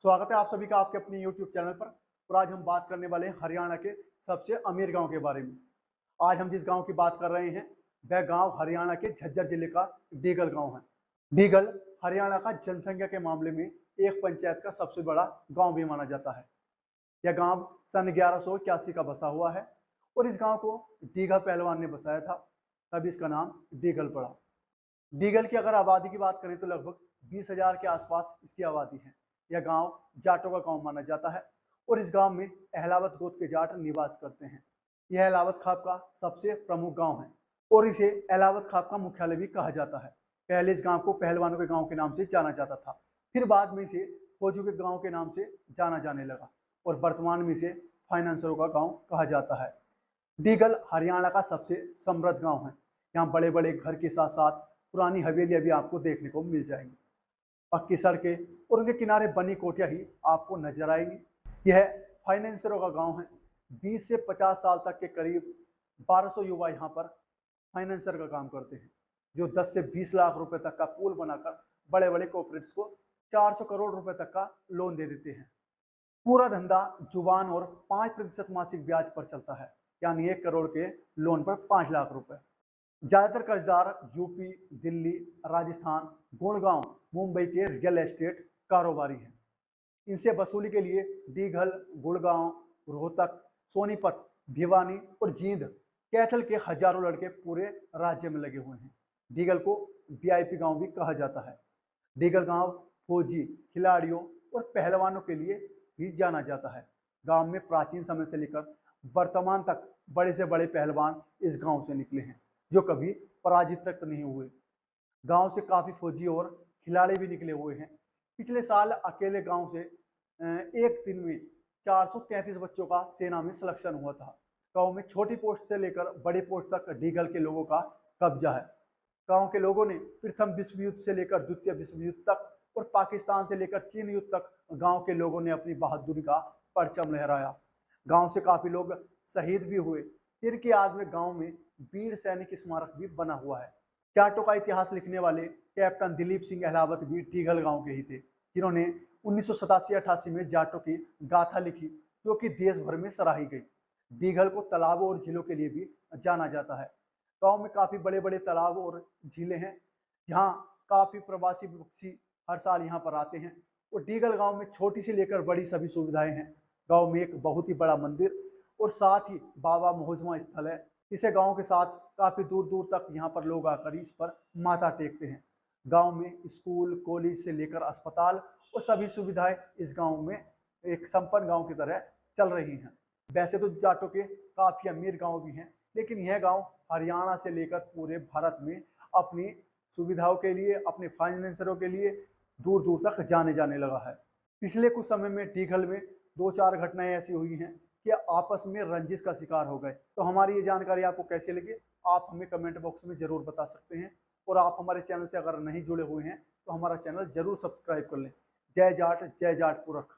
स्वागत है आप सभी का आपके अपने YouTube चैनल पर। और आज हम बात करने वाले हैं हरियाणा के सबसे अमीर गांव के बारे में। आज हम जिस गांव की बात कर रहे हैं वह गांव हरियाणा के झज्जर जिले का डीगल गांव है। डीगल हरियाणा का जनसंख्या के मामले में एक पंचायत का सबसे बड़ा गांव भी माना जाता है। यह गांव सन 1181 का बसा हुआ है और इस गांव को डीगल पहलवान ने बसाया था, तभी इसका नाम डीगल पड़ा। डीगल की अगर आबादी की बात करें तो लगभग 20,000 के आसपास इसकी आबादी है। यह गांव जाटों का गांव माना जाता है और इस गांव में अहलावत गोत्र के जाट निवास करते हैं। यह अहलावत खाप का सबसे प्रमुख गांव है और इसे अहलावत खाप का मुख्यालय भी कहा जाता है। पहले इस गांव को पहलवानों के गांव के नाम से जाना जाता था, फिर बाद में इसे फौजियों के गांव के नाम से जाना जाने लगा और वर्तमान में इसे फाइनेंसरों का गांव कहा जाता है। डीगल हरियाणा का सबसे समृद्ध गांव है। यहाँ बड़े बड़े घर के साथ साथ पुरानी हवेलियां भी आपको देखने को मिल जाएंगी। पक्की सड़कें और उनके किनारे बनी कोठियां ही आपको नजर आएंगी। यह फाइनेंसरों का गांव है। 20 से 50 साल तक के करीब 1200 युवा यहाँ पर फाइनेंसर का काम करते हैं, जो 10 से 20 लाख रुपए तक का पूल बनाकर बड़े बड़े कॉर्पोरेट्स को 400 करोड़ रुपए तक का लोन दे देते हैं। पूरा धंधा जुबान और 5% मासिक ब्याज पर चलता है, यानी 1 करोड़ के लोन पर 5 लाख रुपए। ज्यादातर कर्जदार यूपी, दिल्ली, राजस्थान, गुड़गांव, मुंबई के रियल एस्टेट कारोबारी हैं। इनसे वसूली के लिए डीगल, गुड़गांव, रोहतक, सोनीपत, भिवानी और जींद, कैथल के हजारों लड़के पूरे राज्य में लगे हुए हैं। डीगल को वीआईपी गांव भी कहा जाता है। डीगल गांव फौजी, खिलाड़ियों और पहलवानों के लिए भी जाना जाता है। गांव में प्राचीन समय से लेकर वर्तमान तक बड़े से बड़े पहलवान इस गांव से निकले हैं, जो कभी पराजित तक नहीं हुए। गांव से काफी फौजी और खिलाड़ी भी निकले हुए हैं। पिछले साल अकेले गांव से एक दिन में 433 बच्चों का सेना में सिलेक्शन हुआ था। गांव में छोटी पोस्ट से लेकर बड़ी पोस्ट तक डीगल के लोगों का कब्जा है। गांव के लोगों ने प्रथम विश्व युद्ध से लेकर द्वितीय विश्व युद्ध तक और पाकिस्तान से लेकर चीन युद्ध तक गांव के लोगों ने अपनी बहादुरी का परचम लहराया। गांव से काफी लोग शहीद भी हुए, जिनकी याद में गांव में वीर सैनिक स्मारक भी बना हुआ है। जाटों का इतिहास लिखने वाले कैप्टन दिलीप सिंह अहलावत भी डीगल गांव के ही थे, जिन्होंने 1987-88 में जाटों की गाथा लिखी, जो कि देश भर में सराही गई। डीगल को तालाबों और झीलों के लिए भी जाना जाता है। गांव में काफी बड़े बड़े तालाब और झीलें हैं, जहां काफी प्रवासी पक्षी हर साल यहाँ पर आते हैं। और डीगल गांव में छोटी से लेकर बड़ी सभी सुविधाएं हैं। गांव में एक बहुत ही बड़ा मंदिर और साथ ही बाबा मोहजमा स्थल है। इसे गांव के साथ काफी दूर दूर तक यहाँ पर लोग आकर इस पर माथा टेकते हैं। गांव में स्कूल, कॉलेज से लेकर अस्पताल और सभी सुविधाएं इस गांव में एक संपन्न गांव की तरह चल रही हैं। वैसे तो जाटों के काफी अमीर गांव भी हैं, लेकिन यह गांव हरियाणा से लेकर पूरे भारत में अपनी सुविधाओं के लिए, अपने फाइनेंसरों के लिए दूर दूर तक जाने लगा है। पिछले कुछ समय में डीगल में 2-4 घटनाएं ऐसी हुई हैं कि आपस में रंजिश का शिकार हो गए। तो हमारी ये जानकारी आपको कैसी लगी, आप हमें कमेंट बॉक्स में जरूर बता सकते हैं। और आप हमारे चैनल से अगर नहीं जुड़े हुए हैं तो हमारा चैनल जरूर सब्सक्राइब कर लें। जय जाट, जय जाट पुरख।